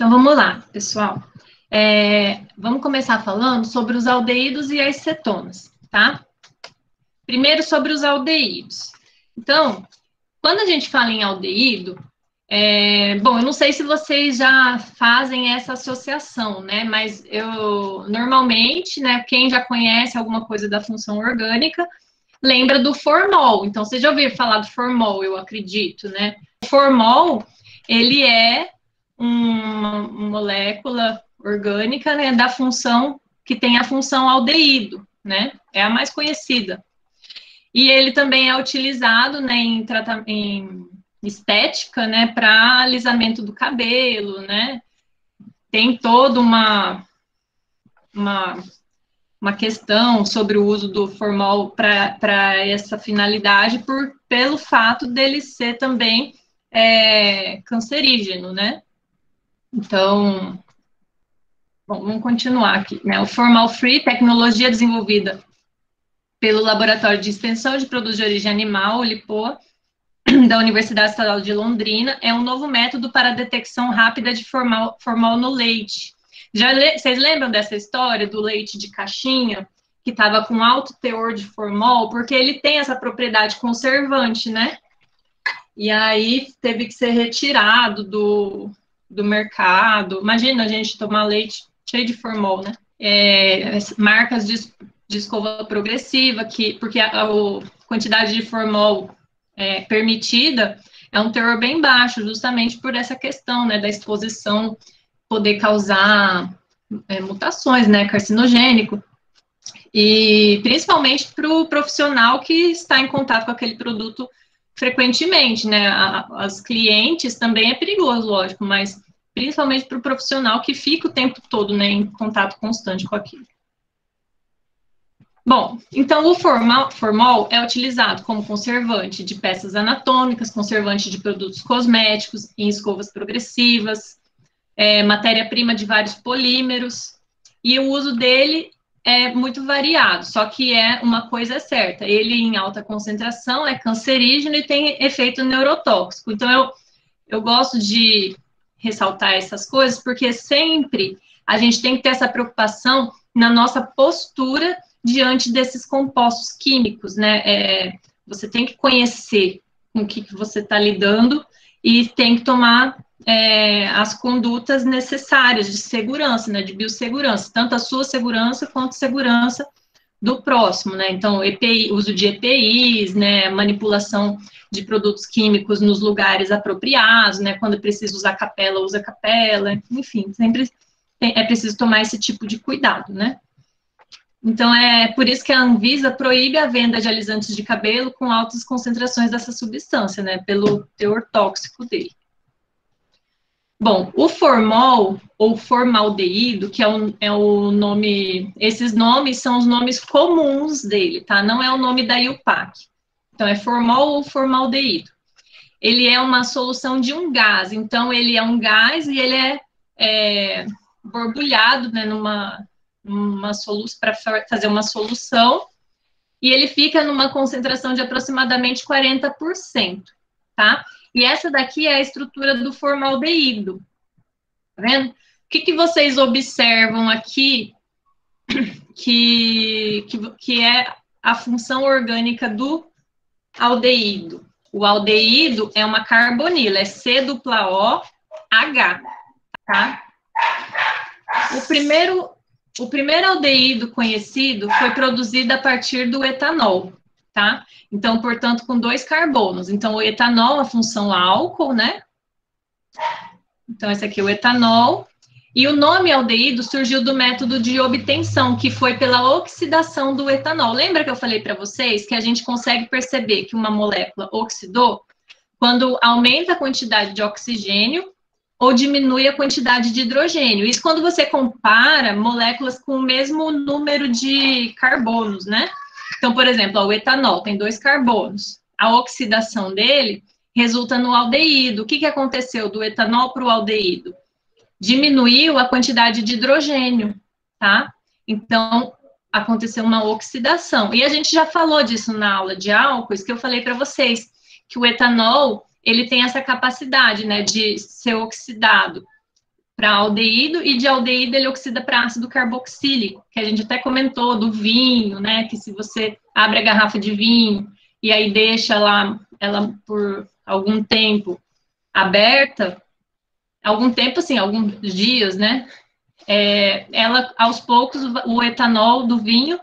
Então, vamos lá, pessoal. Vamos começar falando sobre os aldeídos e as cetonas, tá? Primeiro, sobre os aldeídos. Então, quando a gente fala em aldeído, bom, eu não sei se vocês já fazem essa associação, né? Mas normalmente, né, quem já conhece alguma coisa da função orgânica, lembra do formol. Então, vocês já ouviram falar do formol, eu acredito, né? O formol, ele é uma molécula orgânica, né, da função, que tem a função aldeído, né? É a mais conhecida. E ele também é utilizado, né, em estética, né, para alisamento do cabelo, né? Tem toda uma questão sobre o uso do formol para essa finalidade, pelo fato dele ser também cancerígeno, né? Então, bom, vamos continuar aqui, né? O Formal Free, tecnologia desenvolvida pelo Laboratório de Extensão de Produtos de Origem Animal, o LIPOA, da Universidade Estadual de Londrina, é um novo método para a detecção rápida de formol no leite. Vocês lembram dessa história do leite de caixinha, que estava com alto teor de formol, porque ele tem essa propriedade conservante, né? E aí teve que ser retirado do mercado. Imagina a gente tomar leite cheio de formol, né? Marcas de escova progressiva, porque a quantidade de formol permitida é um teor bem baixo, justamente por essa questão, né, da exposição poder causar mutações, né, carcinogênico, e principalmente para o profissional que está em contato com aquele produto frequentemente, né, as clientes também é perigoso, lógico, mas principalmente para o profissional que fica o tempo todo, né, em contato constante com aquilo. Bom, então o formol é utilizado como conservante de peças anatômicas, conservante de produtos cosméticos, em escovas progressivas, matéria-prima de vários polímeros, e o uso dele é muito variado, só que uma coisa certa, ele em alta concentração é cancerígeno e tem efeito neurotóxico. Então, eu gosto de ressaltar essas coisas, porque sempre a gente tem que ter essa preocupação na nossa postura diante desses compostos químicos, né? Você tem que conhecer com o que você está lidando e tem que tomar as condutas necessárias de segurança, né? De biossegurança, tanto a sua segurança quanto a segurança do próximo, né? Então, uso de EPIs, né? Manipulação de produtos químicos nos lugares apropriados, né? Quando precisa usar capela, usa capela, enfim, sempre é preciso tomar esse tipo de cuidado, né? Então, é por isso que a Anvisa proíbe a venda de alisantes de cabelo com altas concentrações dessa substância, né, pelo teor tóxico dele. Bom, o formol, ou formaldeído, que é o nome, esses nomes são os nomes comuns dele, tá? Não é o nome da IUPAC. Então, é formol ou formaldeído. Ele é uma solução de um gás, então ele é um gás e ele é borbulhado, né, para fazer uma solução, e ele fica numa concentração de aproximadamente 40%, tá? E essa daqui é a estrutura do formaldeído, tá vendo? O que vocês observam aqui que é a função orgânica do aldeído? O aldeído é uma carbonila, é C-O-H, tá? O primeiro aldeído conhecido foi produzido a partir do etanol, tá? Então, portanto, com 2 carbonos. Então, o etanol, a função álcool, né? Então, esse aqui é o etanol. E o nome aldeído surgiu do método de obtenção, que foi pela oxidação do etanol. Lembra que eu falei para vocês que a gente consegue perceber que uma molécula oxidou quando aumenta a quantidade de oxigênio ou diminui a quantidade de hidrogênio. Isso quando você compara moléculas com o mesmo número de carbonos, né? Então, por exemplo, o etanol tem 2 carbonos. A oxidação dele resulta no aldeído. O que aconteceu do etanol para o aldeído? Diminuiu a quantidade de hidrogênio, tá? Então, aconteceu uma oxidação. E a gente já falou disso na aula de álcoois, que eu falei para vocês, que o etanol, ele tem essa capacidade, né, de ser oxidado para aldeído, e de aldeído ele oxida para ácido carboxílico, que a gente até comentou do vinho, né, que se você abre a garrafa de vinho e aí deixa lá ela por algum tempo aberta, algum tempo, assim, alguns dias, né, ela, aos poucos, o etanol do vinho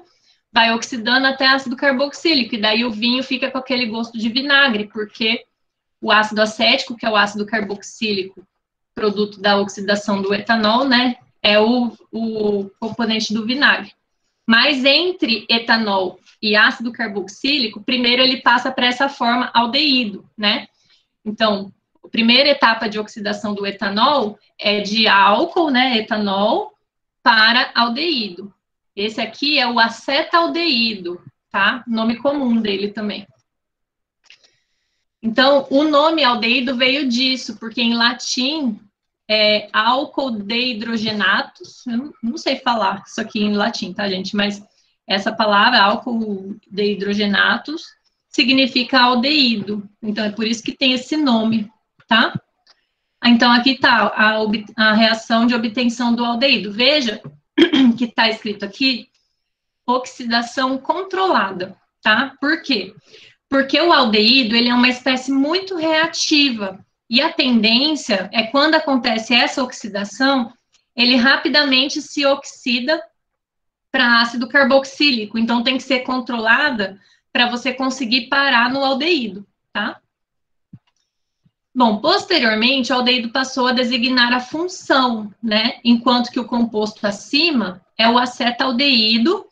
vai oxidando até ácido carboxílico, e daí o vinho fica com aquele gosto de vinagre, porque o ácido acético, que é o ácido carboxílico, produto da oxidação do etanol, né, é o componente do vinagre. Mas entre etanol e ácido carboxílico, primeiro ele passa para essa forma aldeído, né? Então, a primeira etapa de oxidação do etanol é de álcool, né, etanol, para aldeído. Esse aqui é o acetaldeído, tá? Nome comum dele também. Então, o nome aldeído veio disso, porque em latim é álcool deidrogenatus, eu não sei falar isso aqui em latim, tá, gente? Mas essa palavra, álcool deidrogenatus, significa aldeído. Então, é por isso que tem esse nome, tá? Então, aqui está a reação de obtenção do aldeído. Veja que está escrito aqui, oxidação controlada, tá? Por quê? Porque o aldeído, ele é uma espécie muito reativa, e a tendência é, quando acontece essa oxidação, ele rapidamente se oxida para ácido carboxílico, então tem que ser controlada para você conseguir parar no aldeído, tá? Bom, posteriormente, o aldeído passou a designar a função, né? Enquanto que o composto acima é o acetaldeído,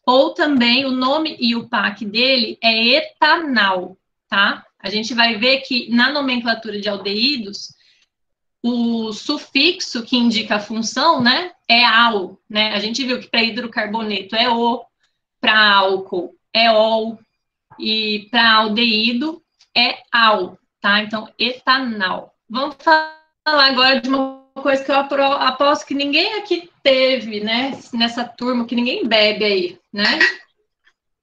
ou também o nome e o PAC dele é etanal, tá? A gente vai ver que na nomenclatura de aldeídos, o sufixo que indica a função, né, é al, né? A gente viu que para hidrocarboneto é o, para álcool é ol, e para aldeído é al, tá? Então, etanal. Vamos falar agora de uma coisa que eu aposto que ninguém aqui teve, né, nessa turma, que ninguém bebe aí, né?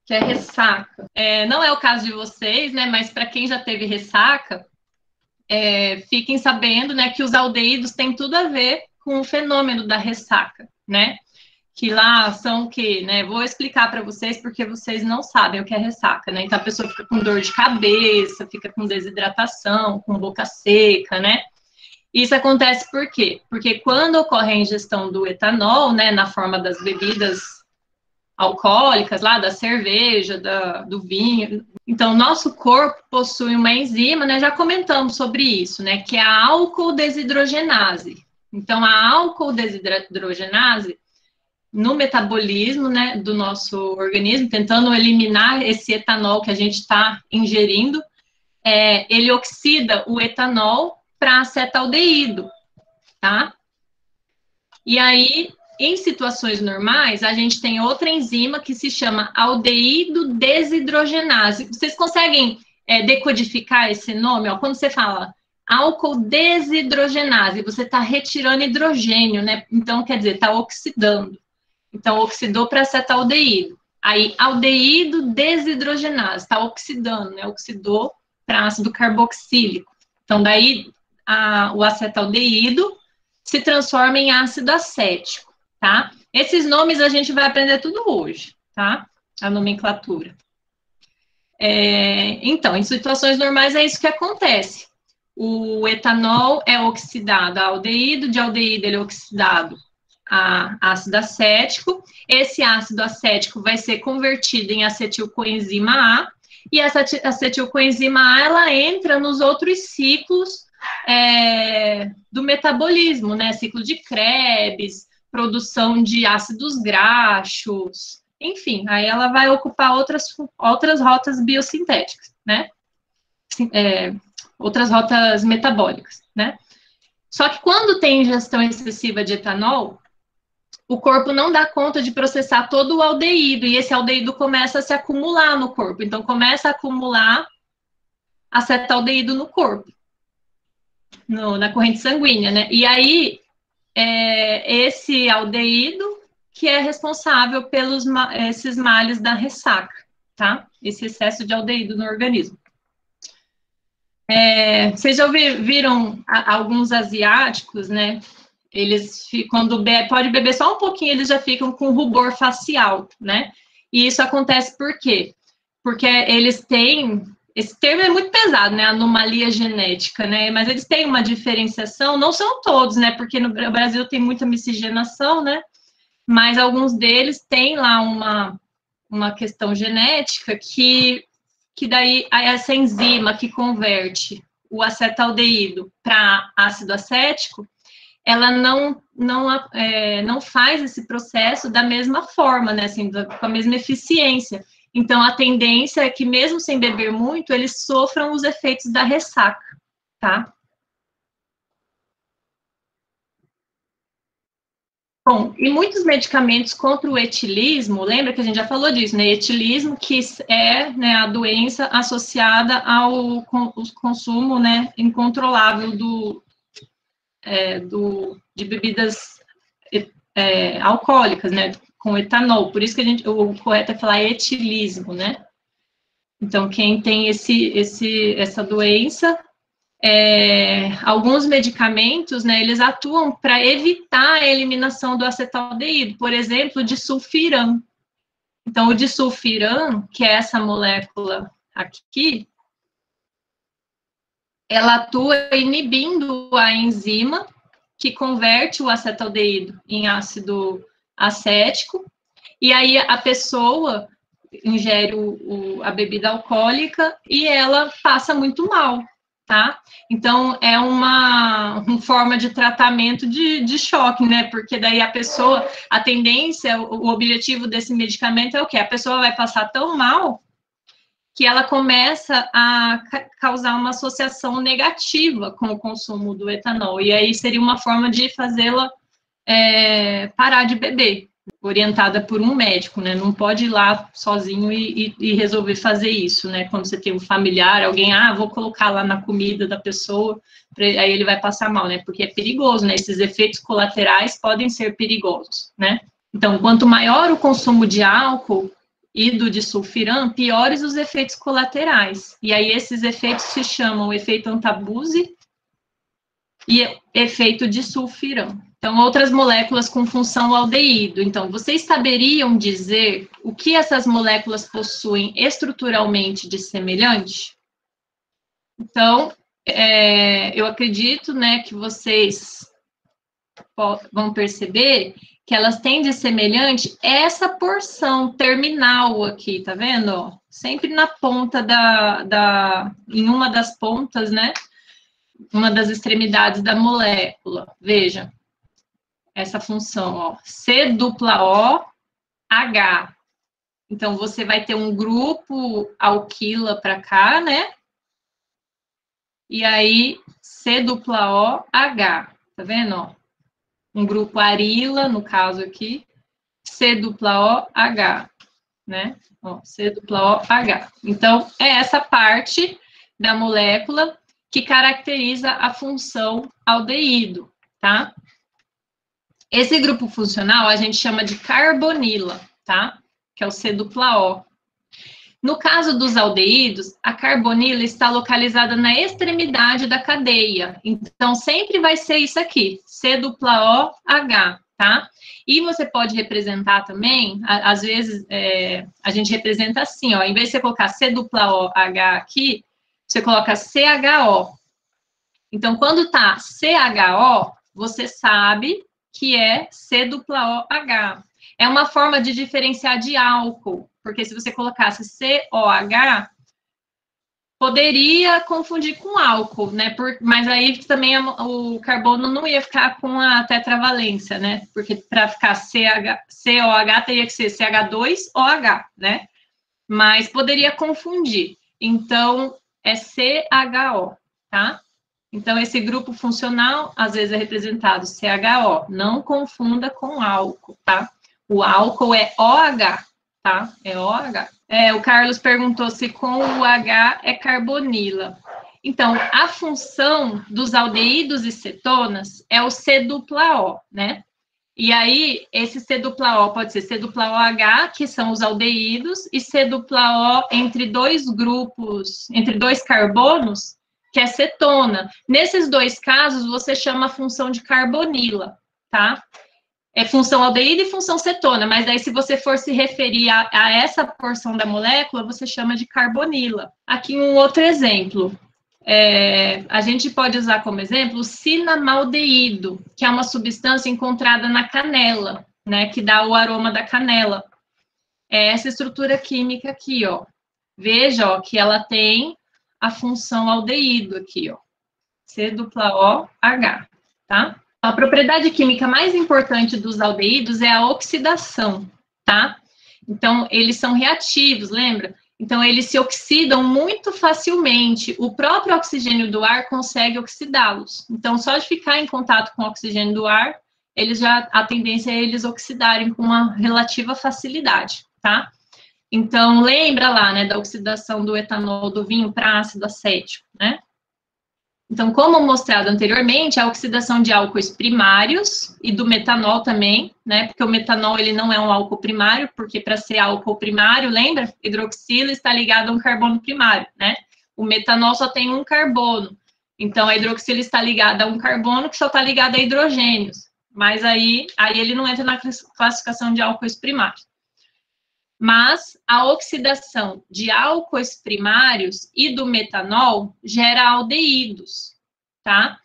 Que é ressaca. Não é o caso de vocês, né, mas para quem já teve ressaca, fiquem sabendo, né, que os aldeídos têm tudo a ver com o fenômeno da ressaca, né? Que lá são o quê, né? Vou explicar para vocês porque vocês não sabem o que é ressaca, né? Então a pessoa fica com dor de cabeça, fica com desidratação, com boca seca, né? Isso acontece por quê? Porque quando ocorre a ingestão do etanol, né, na forma das bebidas alcoólicas, lá da cerveja, do vinho, então nosso corpo possui uma enzima, né, já comentamos sobre isso, né, que é a álcool desidrogenase. Então a álcool desidrogenase, no metabolismo, né, do nosso organismo, tentando eliminar esse etanol que a gente está ingerindo, ele oxida o etanol para acetaldeído, tá? E aí, em situações normais, a gente tem outra enzima que se chama aldeído desidrogenase. Vocês conseguem decodificar esse nome? Ó, quando você fala álcool desidrogenase, você está retirando hidrogênio, né? Então, quer dizer, está oxidando. Então, oxidou para acetaldeído. Aí, aldeído desidrogenase, está oxidando, né? Oxidou para ácido carboxílico. Então, daí, o acetaldeído se transforma em ácido acético, tá? Esses nomes a gente vai aprender tudo hoje, tá? A nomenclatura. Então, em situações normais é isso que acontece. O etanol é oxidado a aldeído, de aldeído ele é oxidado a ácido acético. Esse ácido acético vai ser convertido em acetilcoenzima A, e essa acetilcoenzima A, ela entra nos outros ciclos do metabolismo, né? Ciclo de Krebs, produção de ácidos graxos, enfim, aí ela vai ocupar outras rotas biosintéticas, né? Outras rotas metabólicas, né? Só que quando tem ingestão excessiva de etanol, o corpo não dá conta de processar todo o aldeído, e esse aldeído começa a se acumular no corpo. Então, começa a acumular acetaldeído no corpo, na corrente sanguínea, né? E aí, esse aldeído que é responsável pelos esses males da ressaca, tá? Esse excesso de aldeído no organismo. Vocês já viram alguns asiáticos, né? Eles, quando pode beber só um pouquinho, eles já ficam com rubor facial, né? E isso acontece por quê? Porque eles têm, esse termo é muito pesado, né? Anomalia genética, né? Mas eles têm uma diferenciação, não são todos, né? Porque no Brasil tem muita miscigenação, né? Mas alguns deles têm lá uma questão genética que daí essa enzima que converte o acetaldeído para ácido acético, ela não faz esse processo da mesma forma, né, assim, com a mesma eficiência. Então, a tendência é que, mesmo sem beber muito, eles sofram os efeitos da ressaca, tá? Bom, e muitos medicamentos contra o etilismo, lembra que a gente já falou disso, né? Etilismo, que é, né, a doença associada ao consumo, né, incontrolável de bebidas alcoólicas, né, com etanol. Por isso que o correto é falar etilismo, né? Então, quem tem essa doença, alguns medicamentos, né, eles atuam para evitar a eliminação do acetaldeído, por exemplo, o disulfiram. Então, o disulfiram, que é essa molécula aqui, ela atua inibindo a enzima que converte o acetaldeído em ácido acético, e aí a pessoa ingere a bebida alcoólica e ela passa muito mal, tá? Então, é uma forma de tratamento de choque, né? Porque daí a tendência, o objetivo desse medicamento é o quê? A pessoa vai passar tão mal que ela começa a causar uma associação negativa com o consumo do etanol. E aí seria uma forma de fazê-la parar de beber, orientada por um médico, né? Não pode ir lá sozinho e resolver fazer isso, né? Quando você tem um familiar, alguém, vou colocar lá na comida da pessoa, aí ele vai passar mal, né? Porque é perigoso, né? Esses efeitos colaterais podem ser perigosos, né? Então, quanto maior o consumo de álcool e do disulfiram, piores os efeitos colaterais. E aí esses efeitos se chamam efeito antabuse e efeito disulfiram. Então, outras moléculas com função aldeído. Então, vocês saberiam dizer o que essas moléculas possuem estruturalmente de semelhante? Então, eu acredito, né, que vocês vão perceber que elas têm de semelhante essa porção terminal aqui, tá vendo? Sempre na ponta em uma das pontas, né? Uma das extremidades da molécula. Veja, essa função, ó, C dupla O, H. Então, você vai ter um grupo alquila para cá, né? E aí, C dupla O, H. Tá vendo, ó? Um grupo arila, no caso aqui, C dupla O, H, né? Ó, C dupla O, H. Então, é essa parte da molécula que caracteriza a função aldeído, tá? Esse grupo funcional a gente chama de carbonila, tá? Que é o C dupla O. No caso dos aldeídos, a carbonila está localizada na extremidade da cadeia. Então, sempre vai ser isso aqui, C dupla O, H, tá? E você pode representar também, às vezes, a gente representa assim, ó, em vez de você colocar C dupla O, H aqui, você coloca CHO. Então, quando tá CHO, você sabe que é C dupla O, H. É uma forma de diferenciar de álcool, porque se você colocasse COH, poderia confundir com álcool, né? Mas aí também o carbono não ia ficar com a tetravalência, né? Porque para ficar COH teria que ser CH2OH, né? Mas poderia confundir. Então, é CHO, tá? Então, esse grupo funcional, às vezes, é representado CHO. Não confunda com álcool, tá? O álcool é OH, tá? É OH. O Carlos perguntou se com o H é carbonila. Então, a função dos aldeídos e cetonas é o C dupla O, né? E aí, esse C dupla O pode ser C dupla OH, que são os aldeídos, e C dupla O entre dois grupos, entre dois carbonos, que é cetona. Nesses dois casos, você chama a função de carbonila, tá? É função aldeído e função cetona, mas daí se você for se referir a essa porção da molécula, você chama de carbonila. Aqui um outro exemplo. A gente pode usar como exemplo o cinamaldeído, que é uma substância encontrada na canela, né, que dá o aroma da canela. É essa estrutura química aqui, ó. Veja, ó, que ela tem a função aldeído aqui, ó. C-O-H, tá? A propriedade química mais importante dos aldeídos é a oxidação, tá? Então, eles são reativos, lembra? Então, eles se oxidam muito facilmente. O próprio oxigênio do ar consegue oxidá-los. Então, só de ficar em contato com o oxigênio do ar, a tendência é eles oxidarem com uma relativa facilidade, tá? Então, lembra lá, né, da oxidação do etanol do vinho para ácido acético, né? Então, como mostrado anteriormente, a oxidação de álcoois primários e do metanol também, né? Porque o metanol, ele não é um álcool primário, porque para ser álcool primário, lembra? Hidroxila está ligado a um carbono primário, né? O metanol só tem um carbono. Então, a hidroxila está ligada a um carbono que só está ligado a hidrogênios. Mas aí ele não entra na classificação de álcoois primários. Mas a oxidação de álcoois primários e do metanol gera aldeídos, tá?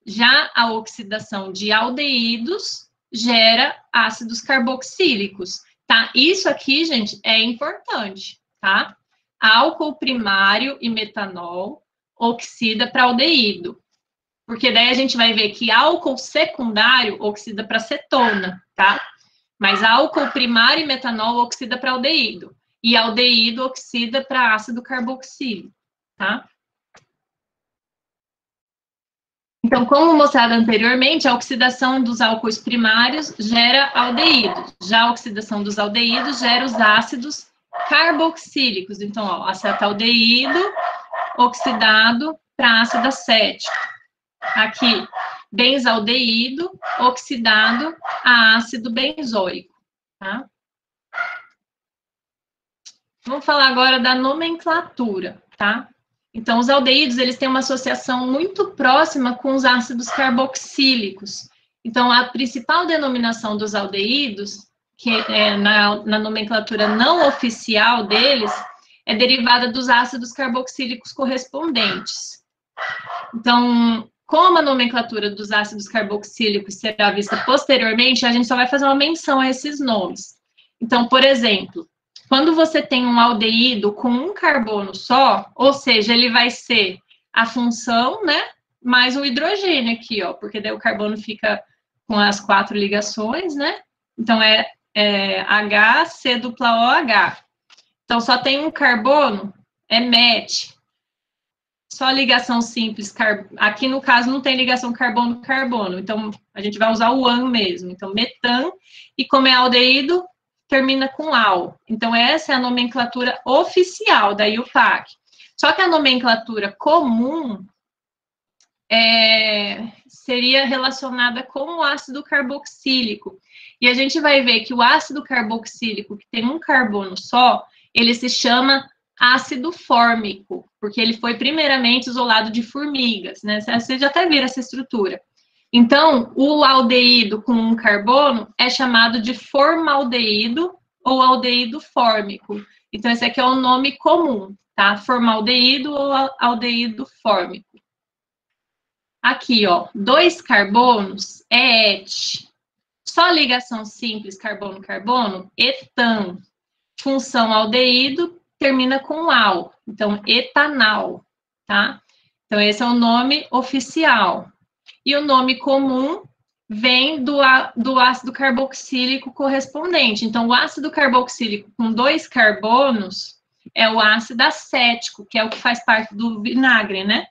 Já a oxidação de aldeídos gera ácidos carboxílicos, tá? Isso aqui, gente, é importante, tá? Álcool primário e metanol oxida para aldeído, porque daí a gente vai ver que álcool secundário oxida para cetona, tá? Mas álcool primário e metanol oxida para aldeído. E aldeído oxida para ácido carboxílico, tá? Então, como mostrado anteriormente, a oxidação dos álcoois primários gera aldeídos. Já a oxidação dos aldeídos gera os ácidos carboxílicos. Então, ó, acetaldeído oxidado para ácido acético. Aqui, benzaldeído oxidado a ácido benzoico, tá? Vamos falar agora da nomenclatura, tá? Então, os aldeídos, eles têm uma associação muito próxima com os ácidos carboxílicos. Então, a principal denominação dos aldeídos, que é na nomenclatura não oficial deles, é derivada dos ácidos carboxílicos correspondentes. Então, como a nomenclatura dos ácidos carboxílicos será vista posteriormente, a gente só vai fazer uma menção a esses nomes. Então, por exemplo, quando você tem um aldeído com um carbono só, ou seja, ele vai ser a função, né, mais o hidrogênio aqui, ó, porque daí o carbono fica com as 4 ligações, né? Então, HCOOH. Então, só tem um carbono, é MET. Só ligação simples, aqui no caso não tem ligação carbono-carbono, então a gente vai usar o AN mesmo. Então, metan, e como é aldeído, termina com al. Então, essa é a nomenclatura oficial da IUPAC. Só que a nomenclatura comum seria relacionada com o ácido carboxílico. E a gente vai ver que o ácido carboxílico, que tem um carbono só, ele se chama ácido fórmico, porque ele foi primeiramente isolado de formigas, né? Vocês já até viram essa estrutura. Então, o aldeído com um carbono é chamado de formaldeído ou aldeído fórmico. Então, esse aqui é o nome comum, tá? Formaldeído ou aldeído fórmico. Aqui, ó, 2 carbonos é et. Só ligação simples carbono-carbono, etan. Função aldeído termina com al. Então, etanal, tá? Então, esse é o nome oficial. E o nome comum vem do ácido carboxílico correspondente. Então, o ácido carboxílico com 2 carbonos é o ácido acético, que é o que faz parte do vinagre, né?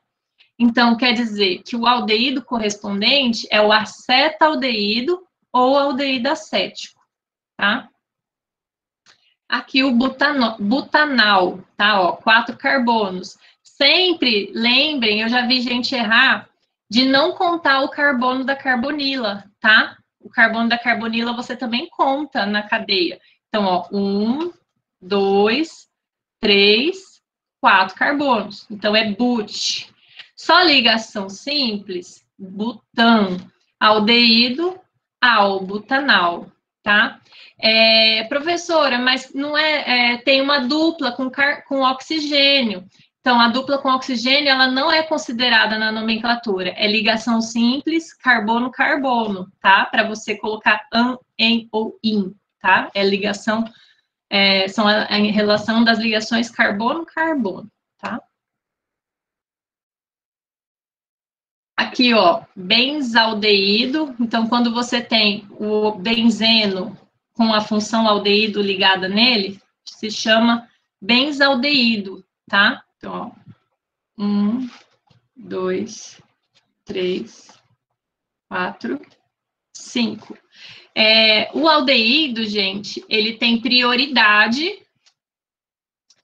Então, quer dizer que o aldeído correspondente é o acetaldeído ou aldeído acético, tá? Aqui o butanal, tá? Ó, 4 carbonos. Sempre lembrem, eu já vi gente errar, de não contar o carbono da carbonila, tá? O carbono da carbonila você também conta na cadeia. Então, ó, 1, 2, 3, 4 carbonos. Então, é but. Só ligação simples, butan, aldeído, albutanal, tá? Professora, mas não tem uma dupla com oxigênio. Então, a dupla com oxigênio, ela não é considerada na nomenclatura. É ligação simples, carbono-carbono, tá? Para você colocar an, em ou in, tá? É ligação, são em relação das ligações carbono-carbono, tá? Aqui, ó, benzaldeído. Então, quando você tem o benzeno com a função aldeído ligada nele, se chama benzaldeído, tá? Então, ó, 1, 2, 3, 4, 5. O aldeído, gente, ele tem prioridade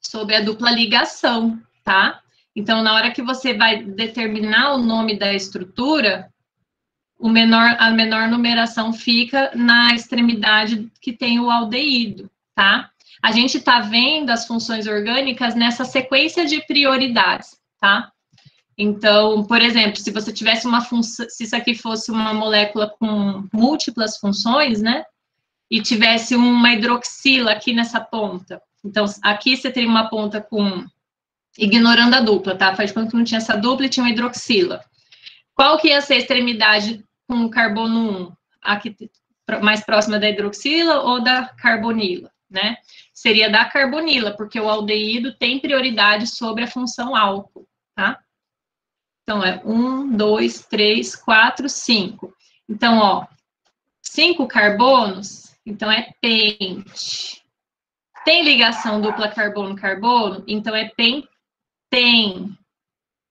sobre a dupla ligação, tá? Então, na hora que você vai determinar o nome da estrutura, a menor numeração fica na extremidade que tem o aldeído, tá? A gente está vendo as funções orgânicas nessa sequência de prioridades, tá? Então, por exemplo, se você tivesse uma função, se isso aqui fosse uma molécula com múltiplas funções, né? E tivesse uma hidroxila aqui nessa ponta. Então, aqui você teria uma ponta com, ignorando a dupla, tá? Faz de conta que não tinha essa dupla e tinha uma hidroxila. Qual que ia ser a extremidade com o carbono 1? Aqui, mais próxima da hidroxila ou da carbonila, né? Seria da carbonila, porque o aldeído tem prioridade sobre a função álcool, tá? Então, 1, 2, 3, 4, 5. Então, ó, 5 carbonos, então é pente. Tem ligação dupla carbono-carbono, então é penten.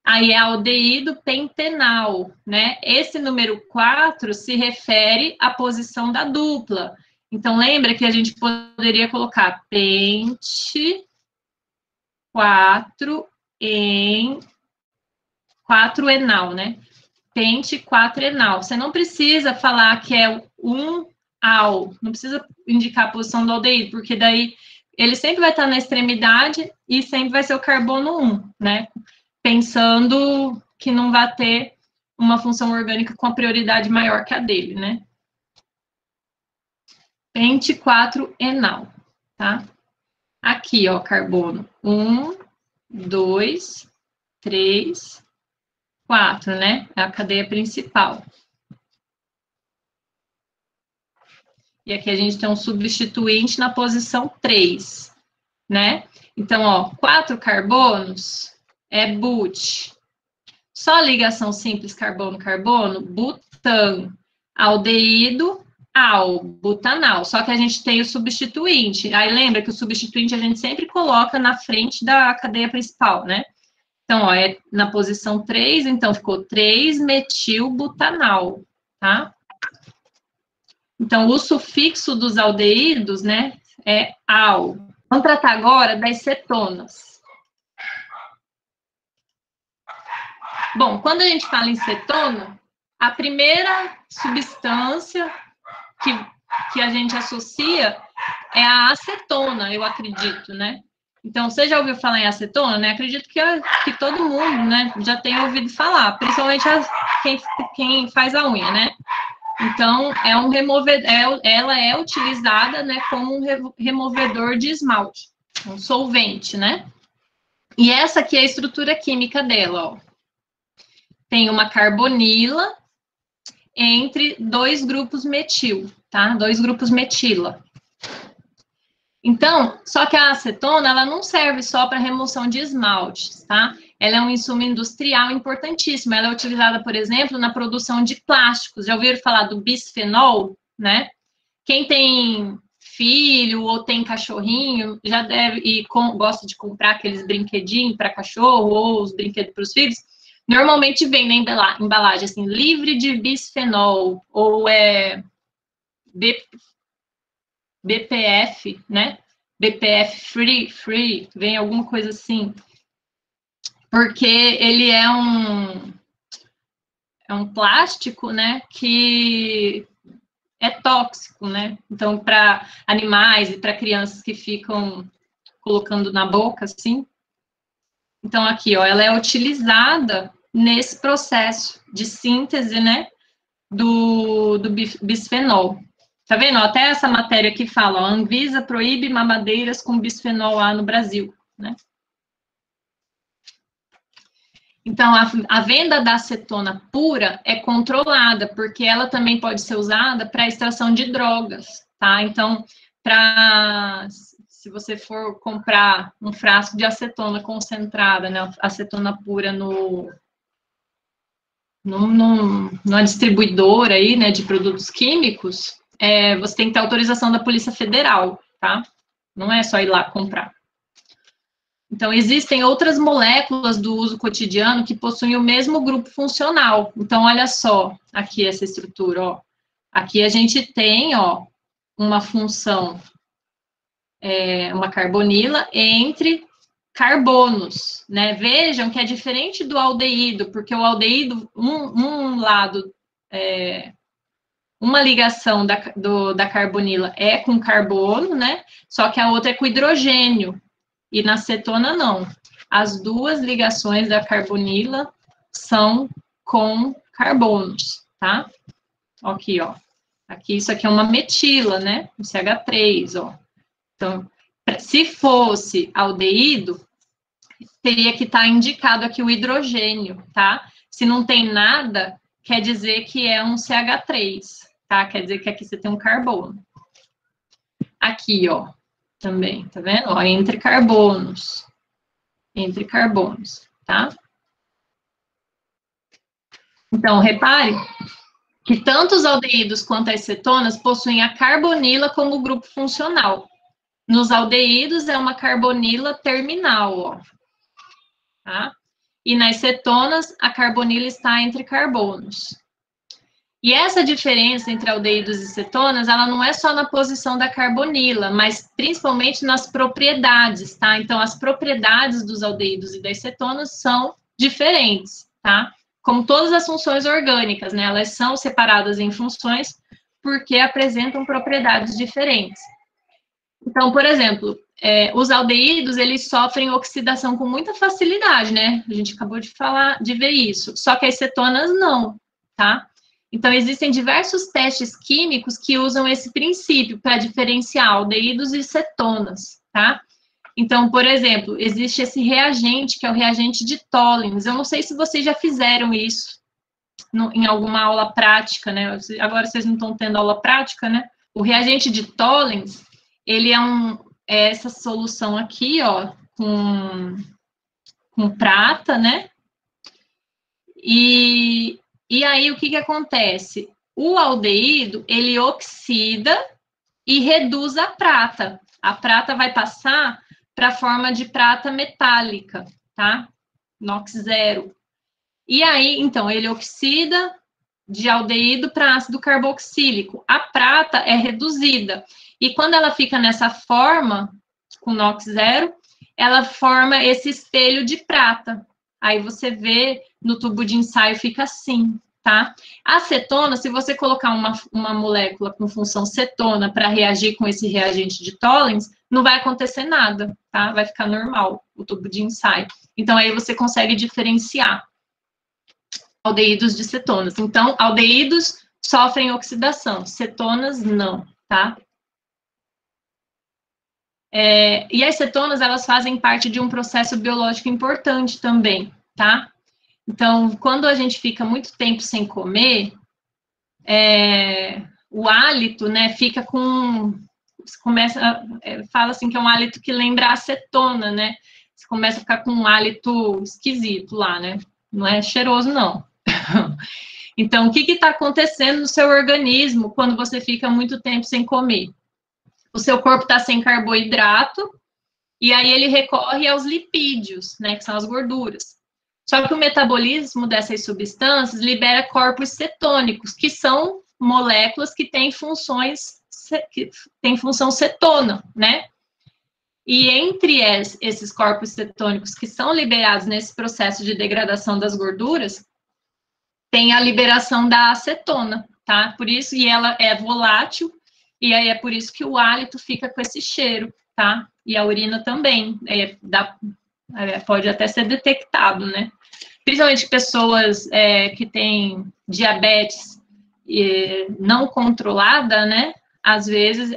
Aí é aldeído pentenal, né? Esse número 4 se refere à posição da dupla. Então, lembra que a gente poderia colocar pente 4 em 4 enal, né? Pente 4 enal. Você não precisa falar que é 1 al, não precisa indicar a posição do aldeído, porque daí ele sempre vai estar na extremidade e sempre vai ser o carbono 1, né? Pensando que não vai ter uma função orgânica com a prioridade maior que a dele, né? Pente 4 enal, tá? Aqui, ó, carbono 1, 2, 3, 4, né? É a cadeia principal. E aqui a gente tem um substituinte na posição 3, né? Então, ó, 4 carbonos é but. Só ligação simples carbono-carbono, butan. Aldeído, albutanal. Só que a gente tem o substituinte. Aí lembra que o substituinte a gente sempre coloca na frente da cadeia principal, né? Então, ó, é na posição 3, então ficou 3-metilbutanal, tá? Então, o sufixo dos aldeídos, né, é al. Vamos tratar agora das cetonas. Bom, quando a gente fala em cetona, a primeira substância que a gente associa é a acetona, eu acredito, né? Então, você já ouviu falar em acetona, né? Acredito que todo mundo, né, já tem ouvido falar, principalmente quem faz a unha, né? Então, ela é utilizada, né, como um removedor de esmalte, um solvente, né? E essa aqui é a estrutura química dela, ó. Tem uma carbonila entre 2 grupos metil, tá? 2 grupos metila. Então, só que a acetona, ela não serve só para remoção de esmaltes, tá? Ela é um insumo industrial importantíssimo. Ela é utilizada, por exemplo, na produção de plásticos. Já ouviram falar do bisfenol, né? Quem tem filho ou tem cachorrinho já deve gosta de comprar aqueles brinquedinhos para cachorro ou os brinquedos para os filhos. Normalmente vem na embalagem assim, livre de bisfenol ou BPF, né? BPF free, vem alguma coisa assim. Porque ele é um plástico, né, que é tóxico, né? Então, para animais e para crianças que ficam colocando na boca, assim. Então, aqui, ó, ela é utilizada nesse processo de síntese, né, do bisfenol. Tá vendo? Até essa matéria aqui fala, ó, a Anvisa proíbe mamadeiras com bisfenol A no Brasil, né? Então, a venda da acetona pura é controlada, porque ela também pode ser usada para extração de drogas, tá? Então, se você for comprar um frasco de acetona concentrada, né, acetona pura numa distribuidora aí, né, de produtos químicos, você tem que ter autorização da Polícia Federal, tá? Não é só ir lá comprar. Então, existem outras moléculas do uso cotidiano que possuem o mesmo grupo funcional. Então, olha só aqui essa estrutura, ó. Aqui a gente tem, ó, uma função, uma carbonila entre carbonos, né? Vejam que é diferente do aldeído, porque o aldeído, um lado, uma ligação da carbonila é com carbono, né? Só que a outra é com hidrogênio. E na cetona, não. As duas ligações da carbonila são com carbonos, tá? Aqui, ó. Aqui, isso aqui é uma metila, né? O CH3, ó. Então, se fosse aldeído, teria que estar indicado aqui o hidrogênio, tá? Se não tem nada, quer dizer que é um CH3, tá? Quer dizer que aqui você tem um carbono. Aqui, ó, também, tá vendo? Ó, entre carbonos, tá? Então, repare que tanto os aldeídos quanto as cetonas possuem a carbonila como grupo funcional. Nos aldeídos é uma carbonila terminal, ó, tá? E nas cetonas, a carbonila está entre carbonos. E essa diferença entre aldeídos e cetonas, ela não é só na posição da carbonila, mas principalmente nas propriedades, tá? Então, as propriedades dos aldeídos e das cetonas são diferentes, tá? Como todas as funções orgânicas, né? Elas são separadas em funções porque apresentam propriedades diferentes. Então, por exemplo, os aldeídos, eles sofrem oxidação com muita facilidade, né? A gente acabou de ver isso. Só que as cetonas não, tá? Então, existem diversos testes químicos que usam esse princípio para diferenciar aldeídos e cetonas, tá? Então, por exemplo, existe esse reagente, que é o reagente de Tollens. Eu não sei se vocês já fizeram isso em alguma aula prática, né? Agora vocês não estão tendo aula prática, né? O reagente de Tollens, ele é essa solução aqui, ó, com prata, né? E aí, o que acontece? O aldeído, ele oxida e reduz a prata. A prata vai passar para a forma de prata metálica, tá? NOx zero. E aí, então, ele oxida de aldeído para ácido carboxílico. A prata é reduzida. E quando ela fica nessa forma, com NOx zero, ela forma esse espelho de prata. Aí você vê no tubo de ensaio fica assim, tá? A cetona, se você colocar uma molécula com função cetona para reagir com esse reagente de Tollens, não vai acontecer nada, tá? Vai ficar normal o tubo de ensaio. Então, aí você consegue diferenciar aldeídos de cetonas. Então, aldeídos sofrem oxidação, cetonas não, tá? E as cetonas, elas fazem parte de um processo biológico importante também, tá? Então, quando a gente fica muito tempo sem comer, o hálito, né, fica com... fala assim que é um hálito que lembra acetona, né? Você começa a ficar com um hálito esquisito lá, né? Não é cheiroso, não. Então, o que está acontecendo no seu organismo quando você fica muito tempo sem comer? O seu corpo está sem carboidrato, e aí ele recorre aos lipídios, né, que são as gorduras. Só que o metabolismo dessas substâncias libera corpos cetônicos, que são moléculas que têm função cetona, né? E entre esses corpos cetônicos que são liberados nesse processo de degradação das gorduras, tem a liberação da acetona, tá? Por isso, e ela é volátil, e aí é por isso que o hálito fica com esse cheiro, tá? E a urina também, pode até ser detectado, né? principalmente pessoas que têm diabetes não controlada, né? Às vezes,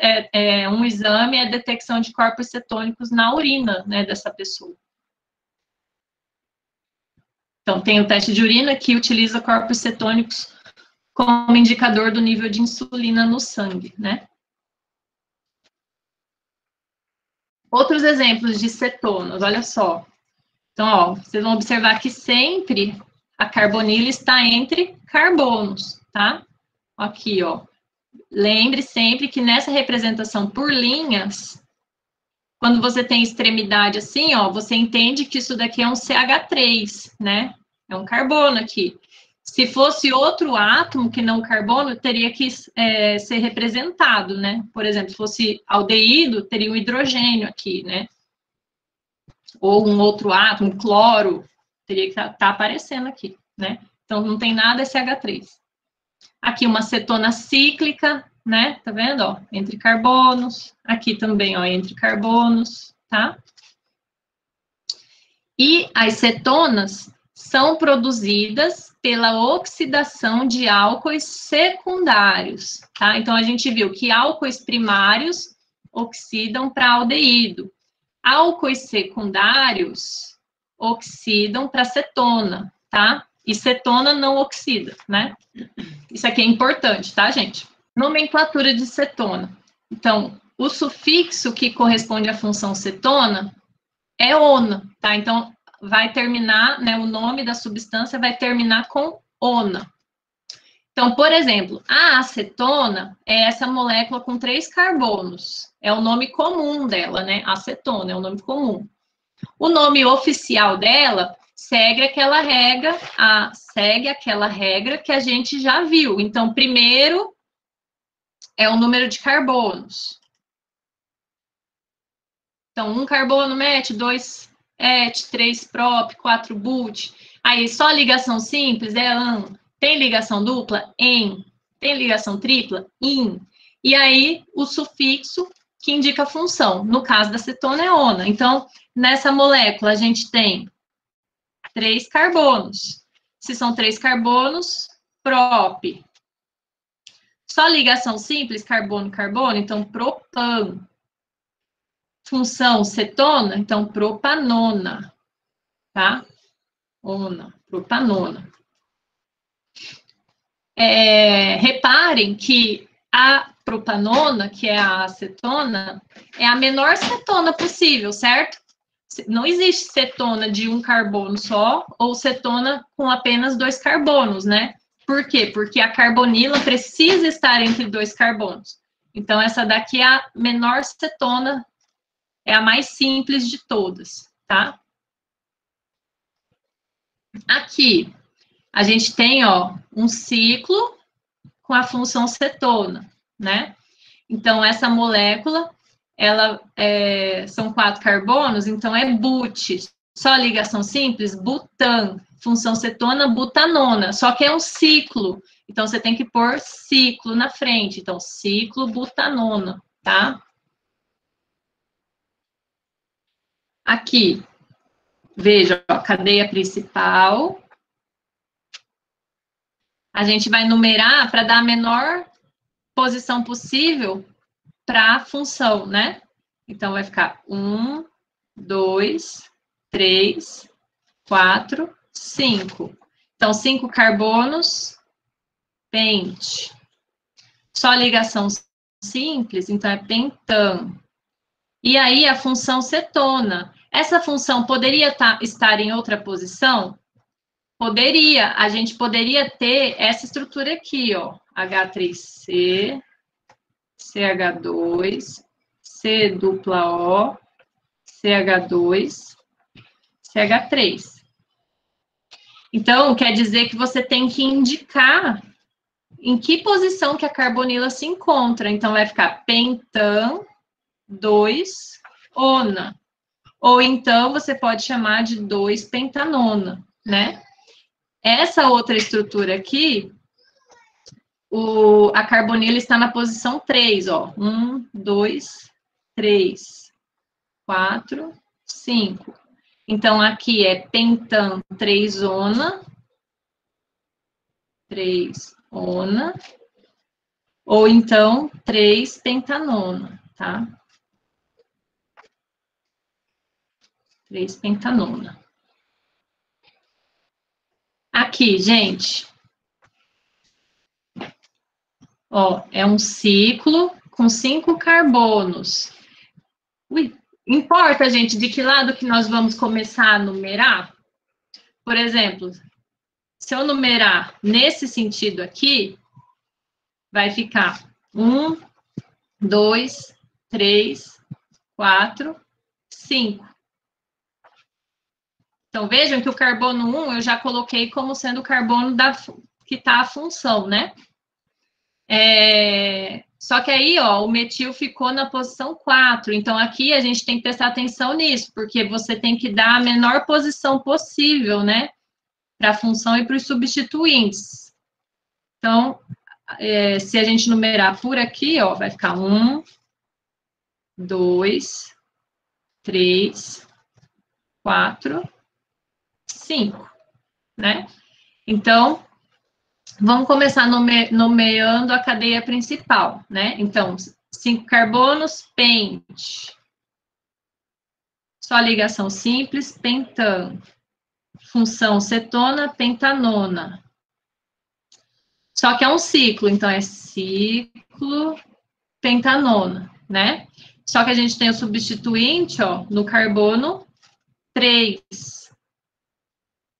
um exame é detecção de corpos cetônicos na urina, né, dessa pessoa. Então, tem o teste de urina que utiliza corpos cetônicos como indicador do nível de insulina no sangue, né? Outros exemplos de cetonas, olha só. Então, ó, vocês vão observar que sempre a carbonila está entre carbonos, tá? Aqui, ó. Lembre sempre que nessa representação por linhas, quando você tem extremidade assim, ó, você entende que isso daqui é um CH3, né? É um carbono aqui. Se fosse outro átomo que não carbono, teria que ser representado, né? Por exemplo, se fosse aldeído, teria um hidrogênio aqui, né? Ou um outro átomo, cloro, teria que estar aparecendo aqui, né? Então, não tem nada SH3. Aqui uma cetona cíclica, né? Tá vendo, ó? Entre carbonos. Aqui também, ó, entre carbonos, tá? E as cetonas são produzidas pela oxidação de álcoois secundários, tá? Então, a gente viu que álcoois primários oxidam para aldeído. Álcoois secundários oxidam para cetona, tá? E cetona não oxida, né? Isso aqui é importante, tá, gente? Nomenclatura de cetona. Então, o sufixo que corresponde à função cetona é ona, tá? Então, vai terminar, né, o nome da substância vai terminar com ona. Então, por exemplo, a acetona é essa molécula com 3 carbonos. É o nome comum dela, né? Acetona é o nome comum. O nome oficial dela segue aquela regra que a gente já viu. Então, primeiro é o número de carbonos. Então, 1 carbono met, 2 et, 3 prop, 4 but. Aí, só ligação simples é an. Tem ligação dupla? En. Tem ligação tripla? In. E aí, o sufixo que indica a função. No caso da cetona, é ona. Então, nessa molécula, a gente tem 3 carbonos. Se são 3 carbonos, prop. Só ligação simples, carbono-carbono, então propan. Função cetona, então propanona, tá? Ona, propanona. Reparem que a propanona, que é a acetona, é a menor cetona possível, certo? Não existe cetona de 1 carbono só, ou cetona com apenas 2 carbonos, né? Por quê? Porque a carbonila precisa estar entre 2 carbonos. Então, essa daqui é a menor cetona, é a mais simples de todas, tá? Aqui, a gente tem, ó, um ciclo com a função cetona, né? Então, essa molécula, ela são 4 carbonos, então é but. Só ligação simples, butan. Função cetona, butanona. Só que é um ciclo. Então, você tem que pôr ciclo na frente. Então, ciclo butanona, tá? Aqui, veja, ó, cadeia principal. A gente vai numerar para dar a menor posição possível para a função, né? Então, vai ficar 1, 2, 3, 4, 5. Então, 5 carbonos, pente. Só ligação simples, então é pentan. E aí, a função cetona. Essa função poderia estar em outra posição? Poderia. A gente poderia ter essa estrutura aqui, ó. H3C, CH2, C dupla O, CH2, CH3. Então, quer dizer que você tem que indicar em que posição que a carbonila se encontra. Então, vai ficar pentan 2 ona. Ou então, você pode chamar de 2 pentanona, né? Essa outra estrutura aqui, a carbonila está na posição 3, ó. 1, 2, 3, 4, 5. Então, aqui é pentan 3-ona, 3-ona, ou então 3-pentanona, tá? 3-pentanona. Aqui, gente, ó, é um ciclo com 5 carbonos. Ui, importa, gente, de que lado que nós vamos começar a numerar? Por exemplo, se eu numerar nesse sentido aqui, vai ficar 1, 2, 3, 4, 5. Então, vejam que o carbono 1 eu já coloquei como sendo o carbono que está a função, né? Só que aí, ó, o metil ficou na posição 4. Então, aqui a gente tem que prestar atenção nisso, porque você tem que dar a menor posição possível, né? Para a função e para os substituintes. Então, se a gente numerar por aqui, ó, vai ficar 1, 2, 3, 4, 5, né? Então, vamos começar nomeando a cadeia principal, né? Então, 5 carbonos, pente. Só ligação simples, pentan. Função cetona, pentanona. Só que é um ciclo, então é ciclo, pentanona, né? Só que a gente tem o substituinte, ó, no carbono 3.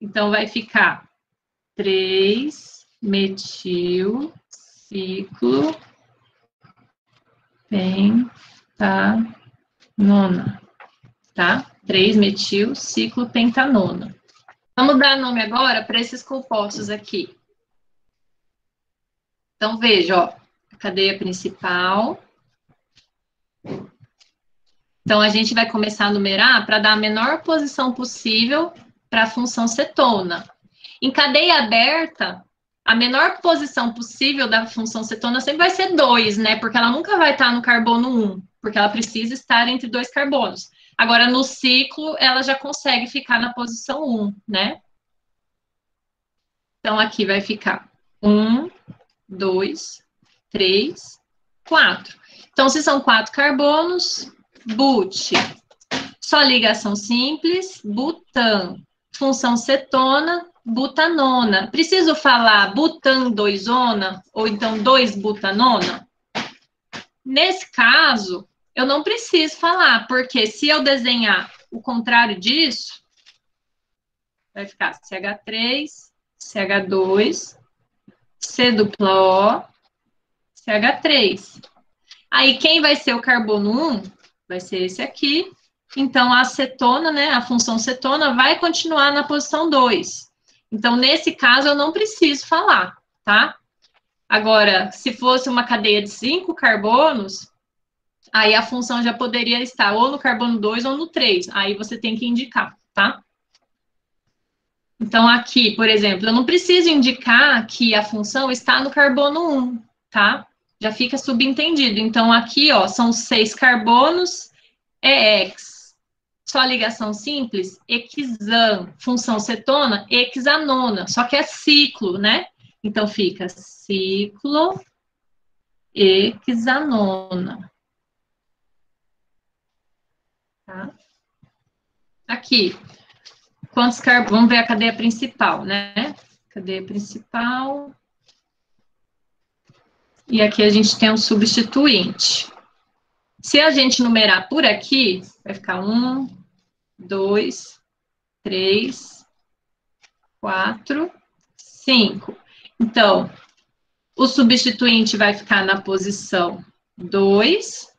Então, vai ficar 3-metil, ciclo, pentanona, tá? 3-metil, ciclo, pentanona. Vamos dar nome agora para esses compostos aqui. Então, veja, ó, a cadeia principal. Então, a gente vai começar a numerar para dar a menor posição possível para a função cetona. Em cadeia aberta, a menor posição possível da função cetona sempre vai ser 2, né? Porque ela nunca vai estar no carbono 1, porque ela precisa estar entre 2 carbonos. Agora, no ciclo, ela já consegue ficar na posição 1, né? Então, aqui vai ficar 1, 2, 3, 4. Então, se são 4 carbonos, but. Só ligação simples, butan. Função cetona, butanona. Preciso falar butan 2-ona ou então 2-butanona? Nesse caso, eu não preciso falar, porque se eu desenhar o contrário disso, vai ficar CH3, CH2, C dupla O, CH3. Aí, quem vai ser o carbono 1? Vai ser esse aqui. Então, a acetona, né, a função cetona, vai continuar na posição 2. Então, nesse caso, eu não preciso falar, tá? Agora, se fosse uma cadeia de 5 carbonos, aí a função já poderia estar ou no carbono 2 ou no 3. Aí você tem que indicar, tá? Então, aqui, por exemplo, eu não preciso indicar que a função está no carbono 1, tá? Já fica subentendido. Então, aqui, ó, são 6 carbonos, é X. Só ligação simples, hexan. Função cetona, hexanona. Só que é ciclo, né? Então, fica ciclo, hexanona. Tá? Aqui, quantos carbonos? Vamos ver a cadeia principal, né? Cadeia principal. E aqui a gente tem um substituinte. Se a gente numerar por aqui, vai ficar 1, 2, 3, 4, 5. Então, o substituinte vai ficar na posição 2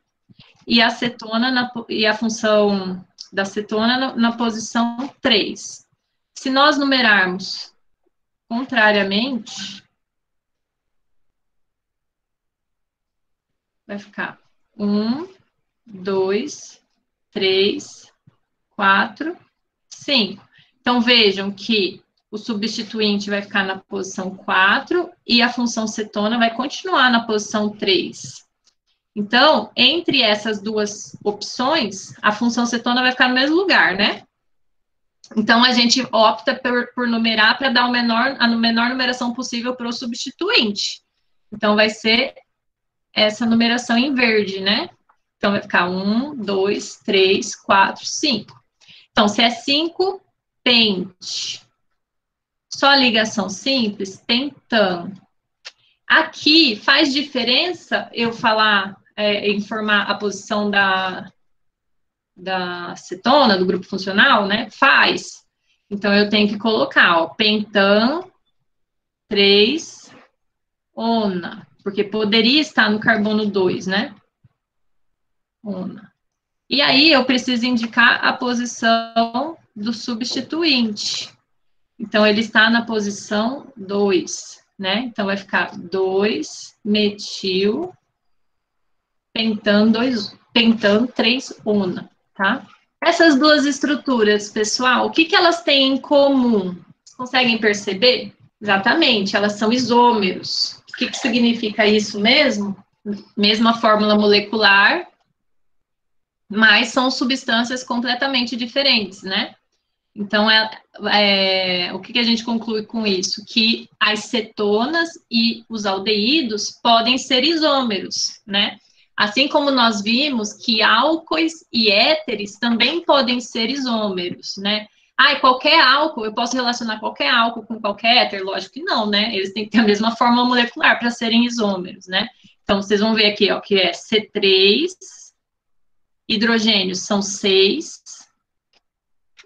e a cetona e a função da cetona na posição 3. Se nós numerarmos contrariamente, vai ficar 1, 2, 3, 4, 5. Então, vejam que o substituinte vai ficar na posição 4 e a função cetona vai continuar na posição 3. Então, entre essas duas opções, a função cetona vai ficar no mesmo lugar, né? Então, a gente opta por numerar para dar a menor numeração possível para o substituinte. Então, vai ser essa numeração em verde, né? Então, vai ficar 1, 2, 3, 4, 5. Então, se é 5, pente. Só ligação simples, pentan. Aqui, faz diferença eu falar, informar a posição da cetona, do grupo funcional, né? Faz. Então, eu tenho que colocar, ó, pentan 3, ona. Porque poderia estar no carbono 2, né? Ona. E aí, eu preciso indicar a posição do substituinte. Então, ele está na posição 2, né? Então, vai ficar 2 metil pentan 3 ona, tá? Essas duas estruturas, pessoal, o que elas têm em comum? Vocês conseguem perceber? Exatamente, elas são isômeros. O que significa isso mesmo? Mesma fórmula molecular, mas são substâncias completamente diferentes, né? Então, o que a gente conclui com isso? Que as cetonas e os aldeídos podem ser isômeros, né? Assim como nós vimos que álcoois e éteres também podem ser isômeros, né? Ah, qualquer álcool, eu posso relacionar qualquer álcool com qualquer éter? Lógico que não, né? Eles têm que ter a mesma fórmula molecular para serem isômeros, né? Então, vocês vão ver aqui, ó, que é C3, hidrogênios são 6,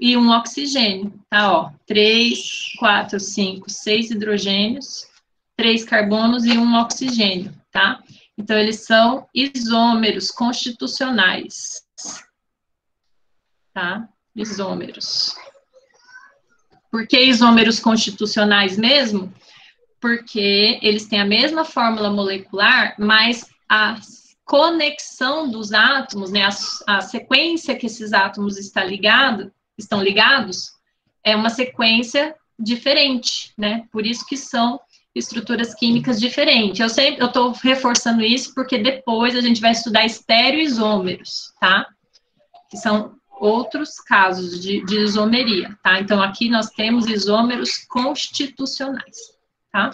e um oxigênio, tá, ó, 3, 4, 5, 6 hidrogênios, 3 carbonos e um oxigênio, tá? Então, eles são isômeros constitucionais, tá? Isômeros. Por que isômeros constitucionais mesmo? Porque eles têm a mesma fórmula molecular, mas a conexão dos átomos, né, a sequência que esses átomos estão ligados, é uma sequência diferente, né? Por isso que são estruturas químicas diferentes. Eu estou reforçando isso porque depois a gente vai estudar estereoisômeros, tá? Que são outros casos de isomeria, tá? Então, aqui nós temos isômeros constitucionais, tá?